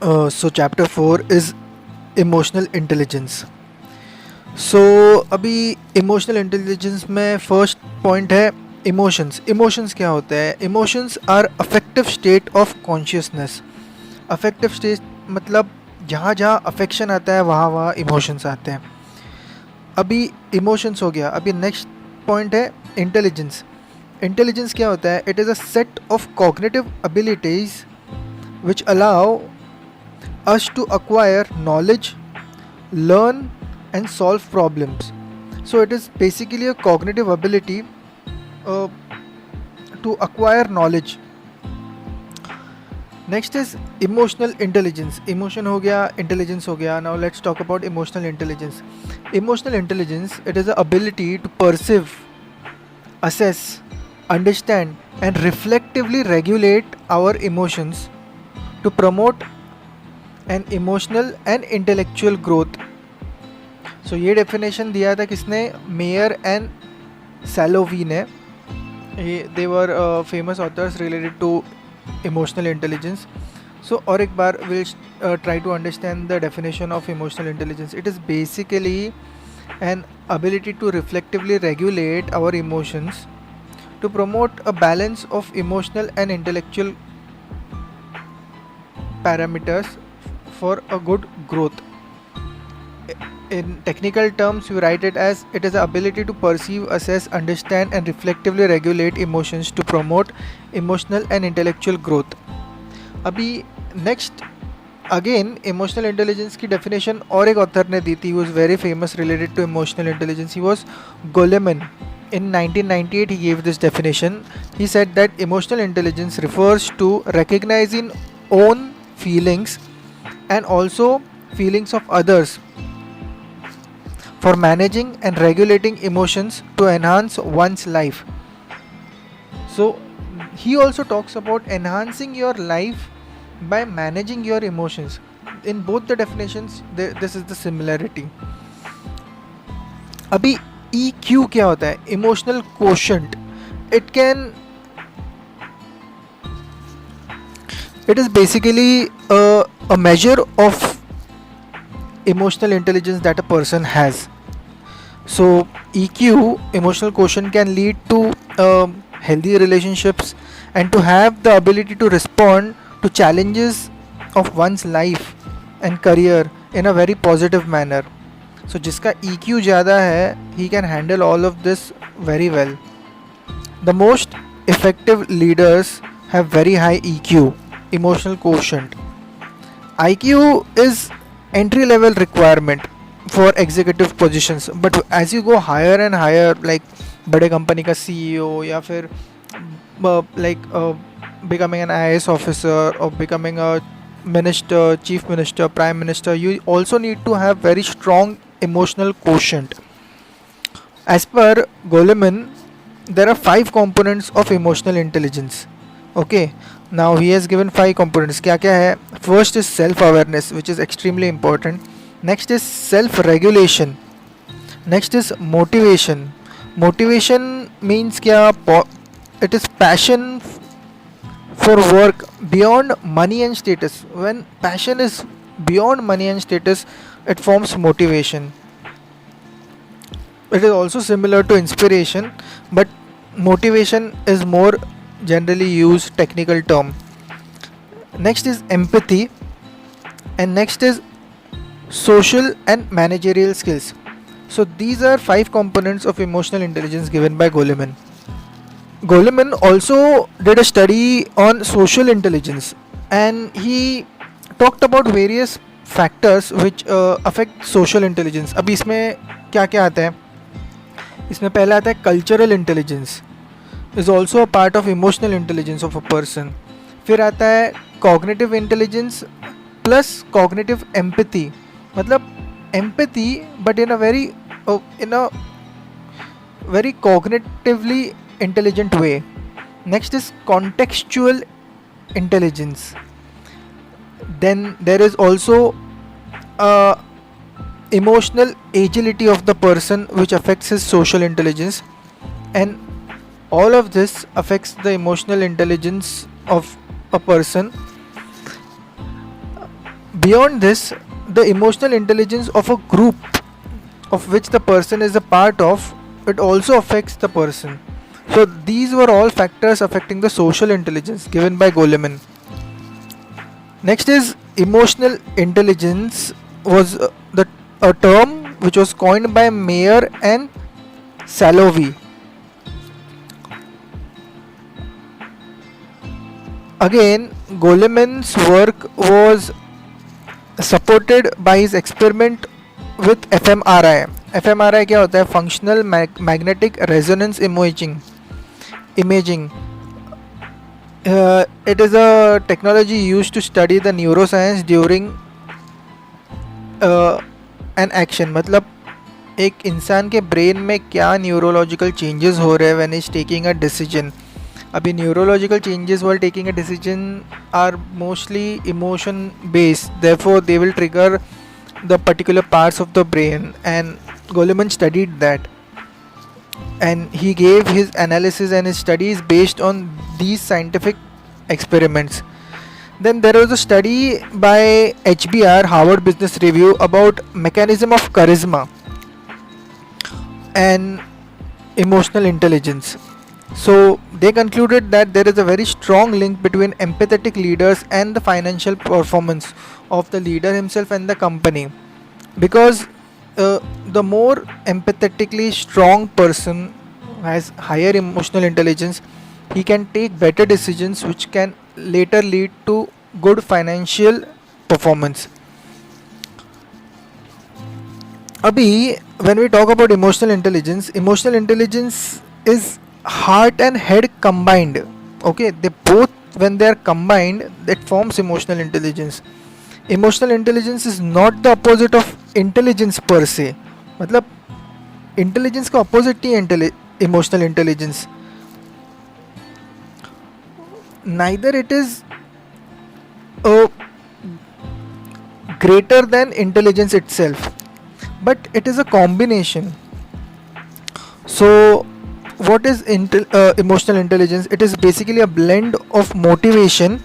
So chapter 4 is emotional intelligence. So अभी emotional intelligence में first point है emotions. Emotions क्या होते हैं? Emotions are affective state of consciousness. Affective state मतलब जहाँ जहाँ affection आता है वहाँ वहाँ emotions आते हैं. अभी emotions हो गया. अभी next point है intelligence. Intelligence क्या होता है? It is a set of cognitive abilities which allow us to acquire knowledge, learn and solve problems. So it is basically a cognitive ability uh, to acquire knowledge. Next is emotional intelligence. Emotion हो गया, intelligence हो गया. Now let's talk about emotional intelligence. Emotional intelligence, it is the ability to perceive, assess, understand and reflectively regulate our emotions to promote an emotional and intellectual growth. So ये definition दिया था किसने? Mayor and सैलोवी ने. They were famous authors related to emotional intelligence. So और एक बार we'll try to understand the definition of emotional intelligence. It is basically an ability to reflectively regulate our emotions to promote a balance of emotional and intellectual parameters for a good growth. In technical terms, we write it as it is the ability to perceive, assess, understand and reflectively regulate emotions to promote emotional and intellectual growth. अभी next again emotional intelligence की definition और एक author ने दी थी. He was very famous related to emotional intelligence. He was Goleman. In 1998 he gave this definition. He said that emotional intelligence refers to recognizing own feelings and also feelings of others for managing and regulating emotions to enhance one's life. So he also talks about enhancing your life by managing your emotions. In both the definitions this is the similarity. अभी EQ क्या होता है? Emotional quotient. It is basically a measure of emotional intelligence that a person has. So EQ, emotional quotient, can lead to healthy relationships and to have the ability to respond to challenges of one's life and career in a very positive manner. So जिसका EQ ज़्यादा है, he can handle all of this very well. The most effective leaders have very high EQ, emotional quotient. IQ is entry level requirement for executive positions, but as you go higher and higher, like बड़े company का CEO या फिर becoming an IAS officer or becoming a minister, chief minister, prime minister, you also need to have very strong emotional quotient. As per Goleman, there are 5 components of emotional intelligence. Okay, now he has given 5 components. क्या क्या है? First is self-awareness, which is extremely important. Next is self-regulation. Next is motivation. Motivation means क्या? It is passion for work beyond money and status. When passion is beyond money and status, it forms motivation. It is also similar to inspiration, but motivation is more generally used technical term. Next is empathy, and next is social and managerial skills. So these are 5 components of emotional intelligence given by Goleman. Goleman also did a study on social intelligence, and he talked about various factors which affect social intelligence. अभी इसमें क्या क्या आता है? इसमें पहला आता है cultural intelligence is also a part of emotional intelligence of a person. फिर आता है cognitive intelligence plus cognitive empathy. मतलब empathy but in a very cognitively intelligent way. Next is contextual intelligence. Then there is also emotional agility of the person which affects his social intelligence, and all of this affects the emotional intelligence of a person. Beyond this, the emotional intelligence of a group of which the person is a part of, it also affects the person. So these were all factors affecting the social intelligence given by Goleman. Next is emotional intelligence was the a term which was coined by Mayer and Salovey. Again, Goleman's work was supported by his experiment with fMRI. fMRI क्या होता है? Functional Magnetic Resonance Imaging. It is a technology used to study the neuroscience during an action. मतलब एक इंसान के brain में क्या neurological changes हो रहे हैं when is taking a decision. अभी neurological changes while taking a decision are mostly emotion based, therefore they will trigger the particular parts of the brain, and Goleman studied that, and he gave his analysis and his studies based on these scientific experiments. Then there was a study by HBR, Harvard Business Review, about mechanism of charisma and emotional intelligence. So they concluded that there is a very strong link between empathetic leaders and the financial performance of the leader himself and the company, because the more empathetically strong person has higher emotional intelligence, he can take better decisions which can later lead to good financial performance. Abhi, when we talk about emotional intelligence is heart and head combined. Okay, they both, when they are combined, that forms emotional intelligence. Emotional intelligence is not the opposite of intelligence per se. मतलब intelligence का opposite ही है emotional intelligence. Neither it is greater than intelligence itself, but it is a combination. So what is emotional intelligence? It is basically a blend of motivation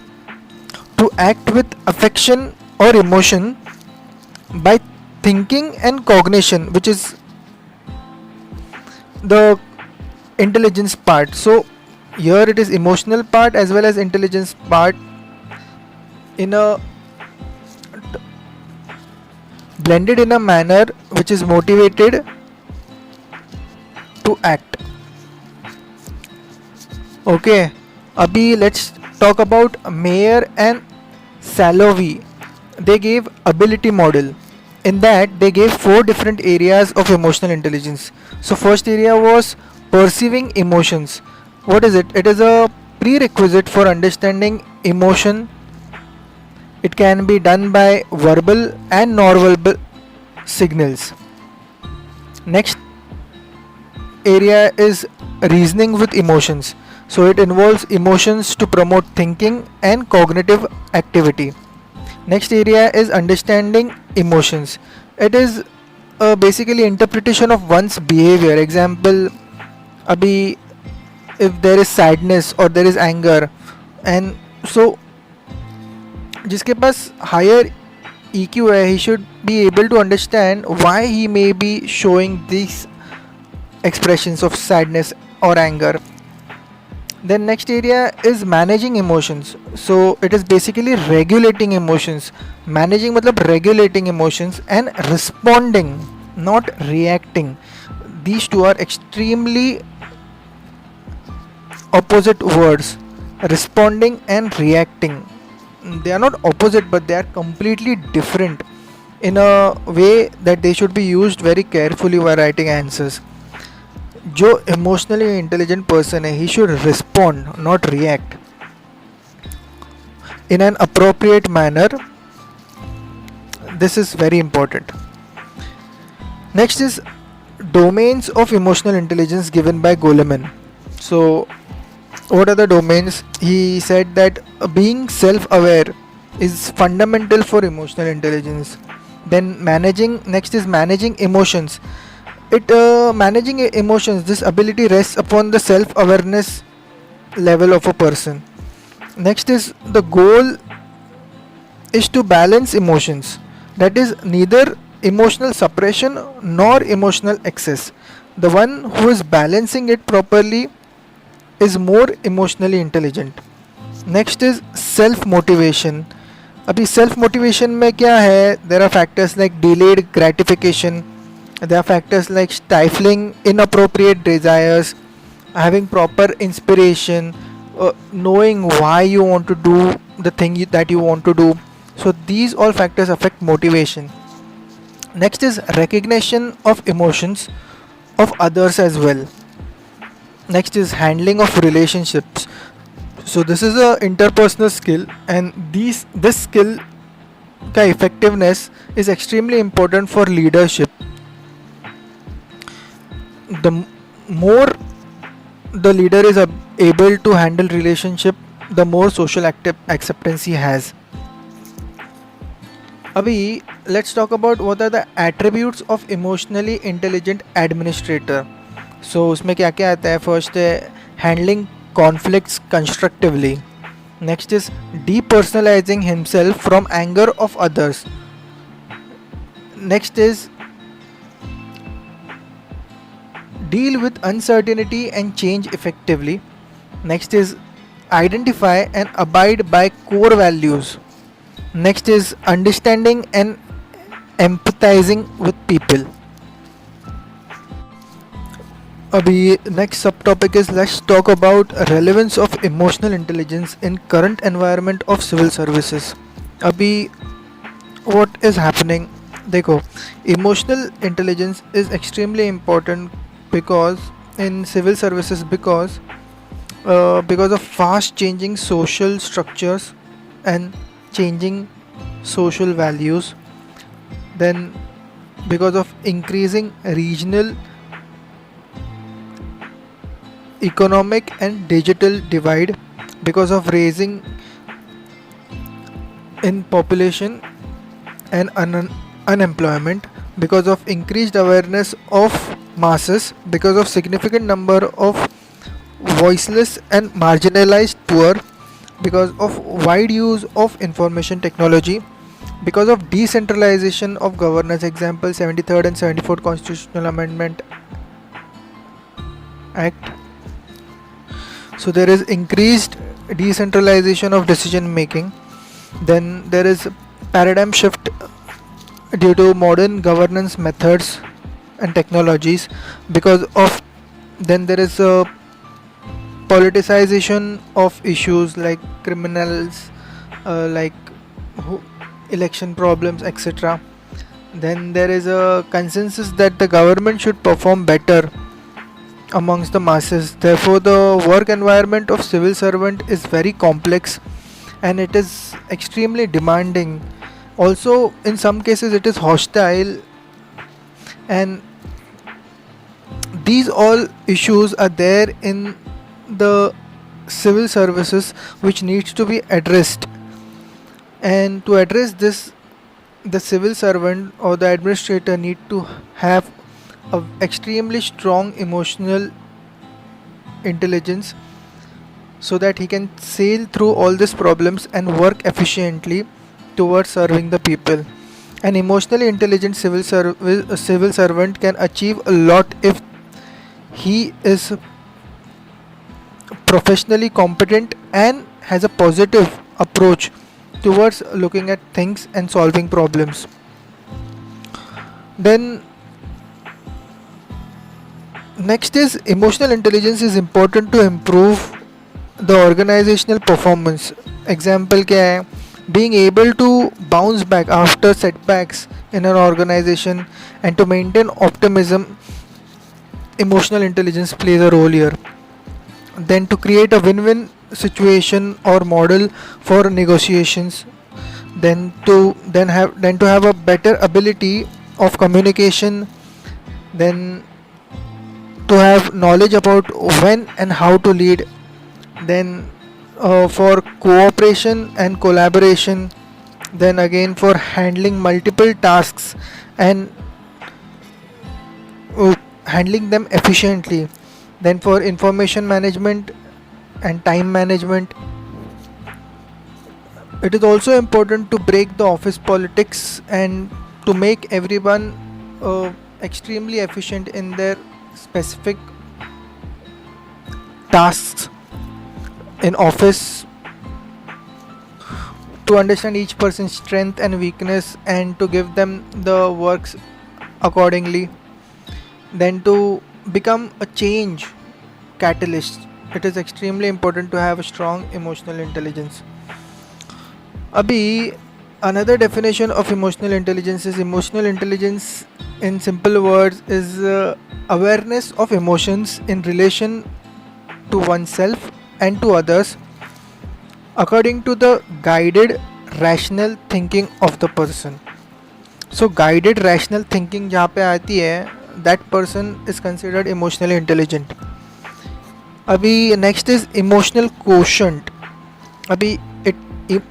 to act with affection or emotion by thinking and cognition, which is the intelligence part. So here it is emotional part as well as intelligence part in a blended in a manner which is motivated to act. Okay, abhi let's talk about Mayer and Salovey. They gave ability model. In that they gave 4 different areas of emotional intelligence. So first area was perceiving emotions. What is it? It is a prerequisite for understanding emotion. It can be done by verbal and non-verbal signals. Next area is reasoning with emotions. So it involves emotions to promote thinking and cognitive activity. Next area is understanding emotions. It is basically interpretation of one's behavior. Example, abhi if there is sadness or there is anger, and so जिसके पास higher EQ है, he should be able to understand why he may be showing these expressions of sadness or anger. Then next area is managing emotions. So it is basically regulating emotions. Managing matlab regulating emotions, and responding, not reacting. These two are extremely opposite words. Responding and reacting, they are not opposite, but they are completely different in a way that they should be used very carefully while writing answers. जो emotionally intelligent person है, he should respond not react in an appropriate manner. This is very important. Next is domains of emotional intelligence given by Goleman. So what are the domains? He said that being self-aware is fundamental for emotional intelligence. Then next is managing emotions. Managing emotions, this ability rests upon the self-awareness level of a person. Next is the goal is to balance emotions. That is neither emotional suppression nor emotional excess. The one who is balancing it properly is more emotionally intelligent. Next is self motivation. अभी self motivation में क्या है, there are factors like delayed gratification, there are factors like stifling inappropriate desires, having proper inspiration, knowing why you want to do the thing that you want to do. So these all factors affect motivation. Next is recognition of emotions of others as well. Next is handling of relationships. So this is a interpersonal skill, and this skill का effectiveness is extremely important for leadership. The more the leader is able to handle relationship, the more social acceptance he has. अभी let's talk about what are the attributes of emotionally intelligent administrator. So उसमें क्या क्या आता है. First है handling conflicts constructively. Next is depersonalizing himself from anger of others. Next is deal with uncertainty and change effectively. Next is identify and abide by core values. Next is understanding and empathizing with people. Abhi next subtopic is, let's talk about relevance of emotional intelligence in current environment of civil services. Abhi what is happening, देखो, emotional intelligence is extremely important because in civil services, because of fast changing social structures and changing social values, then because of increasing regional, economic and digital divide, because of raising in population and unemployment, because of increased awareness of masses, because of significant number of voiceless and marginalized poor, because of wide use of information technology, because of decentralization of governance, example 73rd and 74th Constitutional Amendment Act. So there is increased decentralization of decision making. Then there is paradigm shift due to modern governance methods and technologies. Because of, then there is a politicization of issues like criminals, like election problems, etc. Then there is a consensus that the government should perform better amongst the masses. Therefore, the work environment of civil servant is very complex and it is extremely demanding. Also, in some cases, it is hostile, and these all issues are there in the civil services which needs to be addressed. And to address this, the civil servant or the administrator need to have a extremely strong emotional intelligence so that he can sail through all these problems and work efficiently towards serving the people. An emotionally intelligent civil servant can achieve a lot if he is professionally competent and has a positive approach towards looking at things and solving problems. Then next is emotional intelligence is important to improve the organizational performance. Example क्या है, being able to bounce back after setbacks in an organization and to maintain optimism, emotional intelligence plays a role here. Then to create a win-win situation or model for negotiations, then to have a better ability of communication, then to have knowledge about when and how to lead, then for cooperation and collaboration, then again for handling multiple tasks and handling them efficiently, then for information management and time management, It is also important to break the office politics and to make everyone extremely efficient in their specific tasks in office, to understand each person's strength and weakness and to give them the works accordingly, then to become a change catalyst. It is extremely important to have a strong emotional intelligence. Abhi, another definition of emotional intelligence is emotional intelligence, in simple words, is awareness of emotions in relation to oneself and to others according to the guided rational thinking of the person. So guided rational thinking जहाँ पे आती है, that person is considered emotionally intelligent. अभी next is emotional quotient. अभी it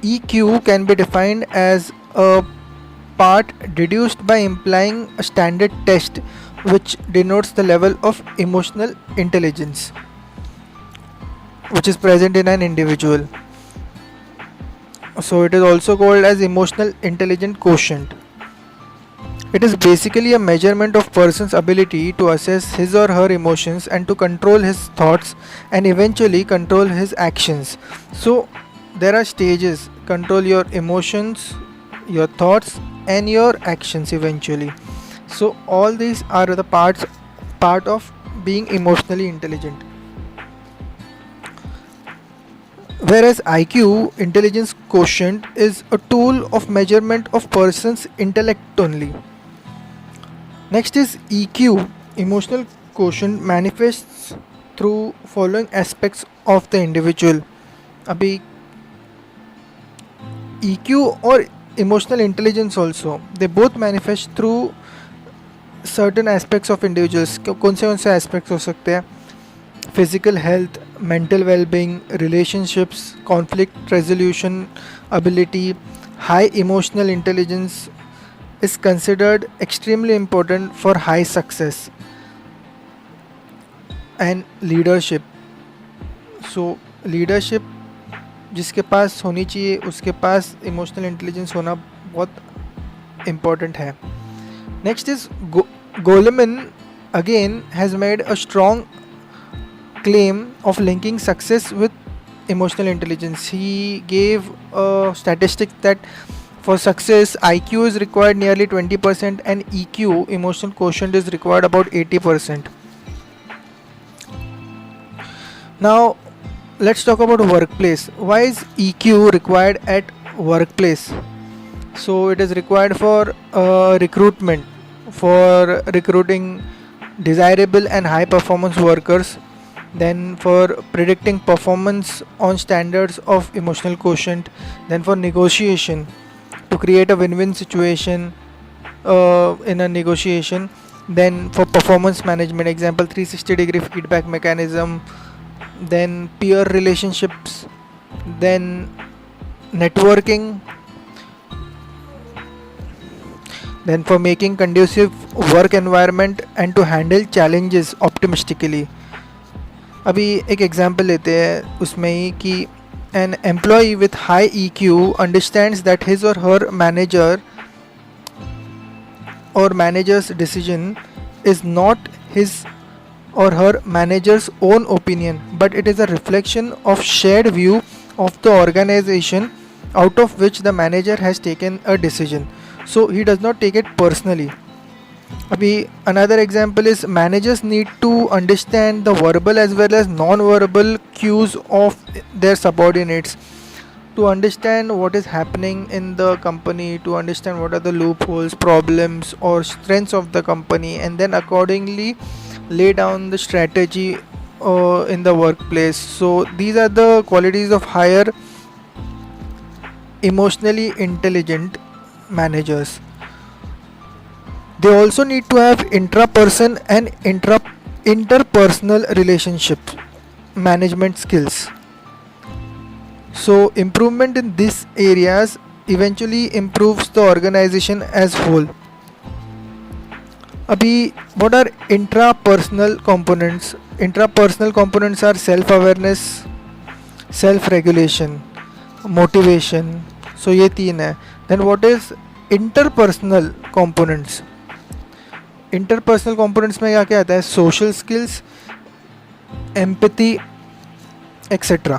EQ can be defined as a part deduced by implying a standard test which denotes the level of emotional intelligence which is present in an individual. So it is also called as emotional intelligent quotient. It is basically a measurement of person's ability to assess his or her emotions and to control his thoughts and eventually control his actions. So there are stages: control your emotions, your thoughts and your actions eventually. So all these are the part of being emotionally intelligent. Whereas IQ, intelligence quotient, is a tool of measurement of person's intellect only. Next is EQ, emotional quotient, manifests through following aspects of the individual. अभी EQ or emotional intelligence also, they both manifest through certain aspects of individuals. कौन से aspects हो सकते हैं? Physical health, mental well-being, relationships, conflict resolution ability. High emotional intelligence is considered extremely important for high success and leadership. So leadership जिसके पास होनी चाहिए उसके पास emotional intelligence होना बहुत इम्पोर्टेंट है. Next is Goleman again has made a strong claim of linking success with emotional intelligence. He gave a statistic that for success IQ is required nearly 20% and EQ, emotional quotient, is required about 80%. Now let's talk about workplace. Why is EQ required at workplace? So it is required for recruitment, for recruiting desirable and high performance workers, then for predicting performance on standards of emotional quotient, then for negotiation to create a win-win situation in a negotiation, then for performance management, example 360-degree feedback mechanism, then peer relationships, then networking, then for making conducive work environment and to handle challenges optimistically. अभी एक example लेते हैं उसमें ही कि an employee with high EQ understands that his or her manager or manager's decision is not his or her manager's own opinion, but it is a reflection of shared view of the organization out of which the manager has taken a decision. So he does not take it personally. Abhi another example is managers need to understand the verbal as well as non-verbal cues of their subordinates to understand what is happening in the company, to understand what are the loopholes, problems or strengths of the company, and then accordingly lay down the strategy in the workplace. So these are the qualities of higher emotionally intelligent managers. They also need to have intraperson and interpersonal relationship management skills. So improvement in these areas eventually improves the organization as whole. Abhi, what are intrapersonal components? Intrapersonal components are self-awareness, self-regulation, motivation, सो ये तीन है. Then what is interpersonal components. Interpersonal components में क्या क्या आता है? Social skills, empathy, etc.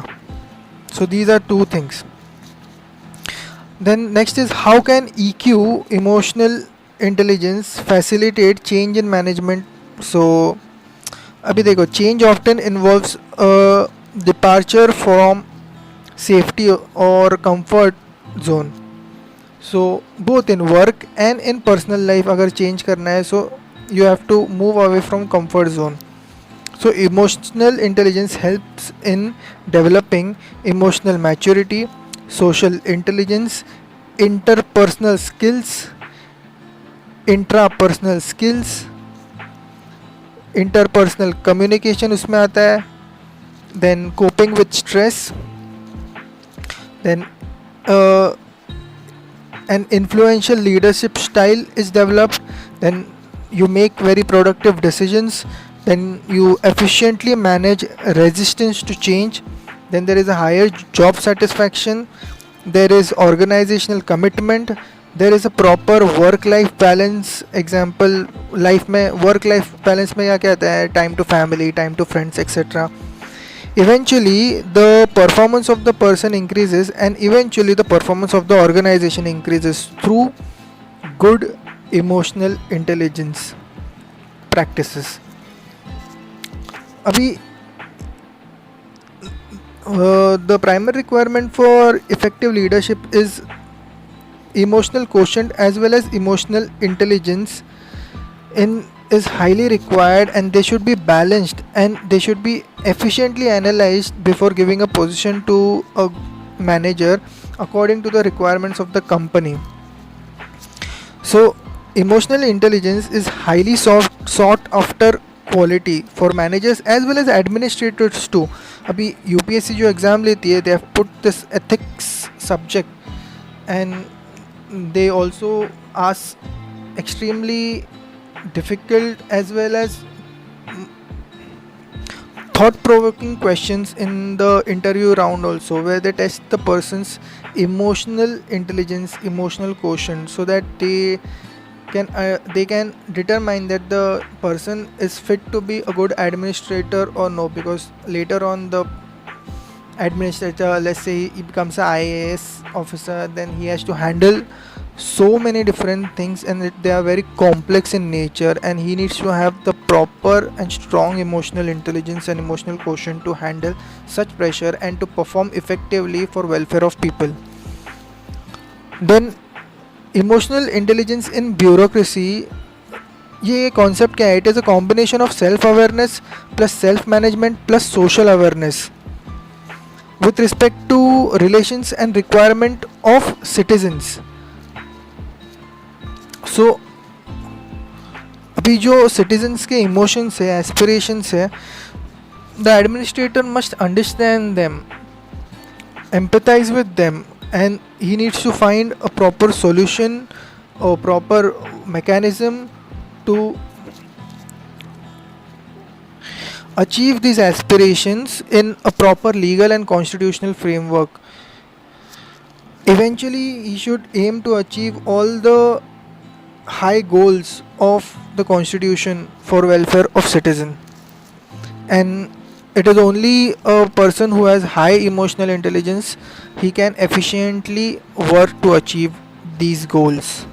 So these are two things. Then next is how can EQ, emotional intelligence, facilitate change in management. So अभी देखो, change often involves a departure from safety or comfort zone. So both in work and in personal life अगर change करना है, so you have to move away from comfort zone. So emotional intelligence helps in developing emotional maturity, social intelligence, interpersonal skills, intrapersonal skills, interpersonal communication उसमें आता है. Then coping with stress. Then an influential leadership style is developed. Then you make very productive decisions. Then you efficiently manage resistance to change. Then there is a higher job satisfaction. There is organizational commitment. There is a proper work life balance. Example, life में work life balance में क्या क्या आता है? Time to family, time to friends, etc. Eventually the performance of the person increases, and eventually the performance of the organization increases through good emotional intelligence practices. अभी the primary requirement for effective leadership is emotional quotient as well as emotional intelligence is highly required, and they should be balanced and they should be efficiently analyzed before giving a position to a manager according to the requirements of the company. So emotional intelligence is highly sought after quality for managers as well as administrators too. अभी UPSC जो exam लेती है, they have put this ethics subject, and they also ask extremely difficult as well as thought-provoking questions in the interview round also, where they test the person's emotional intelligence, emotional quotient, so that they can determine that the person is fit to be a good administrator or no. Because later on the administrator, let's say he becomes a IAS officer, then he has to handle so many different things, and they are very complex in nature, and he needs to have the proper and strong emotional intelligence and emotional quotient to handle such pressure and to perform effectively for welfare of people. Then emotional intelligence in bureaucracy, ये concept क्या है? It is a combination of self awareness plus self management plus social awareness with respect to relations and requirement of citizens. So अभी जो citizens के emotions है, aspirations है, the administrator must understand them, empathise with them, and he needs to find a proper solution or proper mechanism to achieve these aspirations in a proper legal and constitutional framework. Eventually he should aim to achieve all the high goals of the constitution for welfare of citizen, and it is only a person who has high emotional intelligence, he can efficiently work to achieve these goals.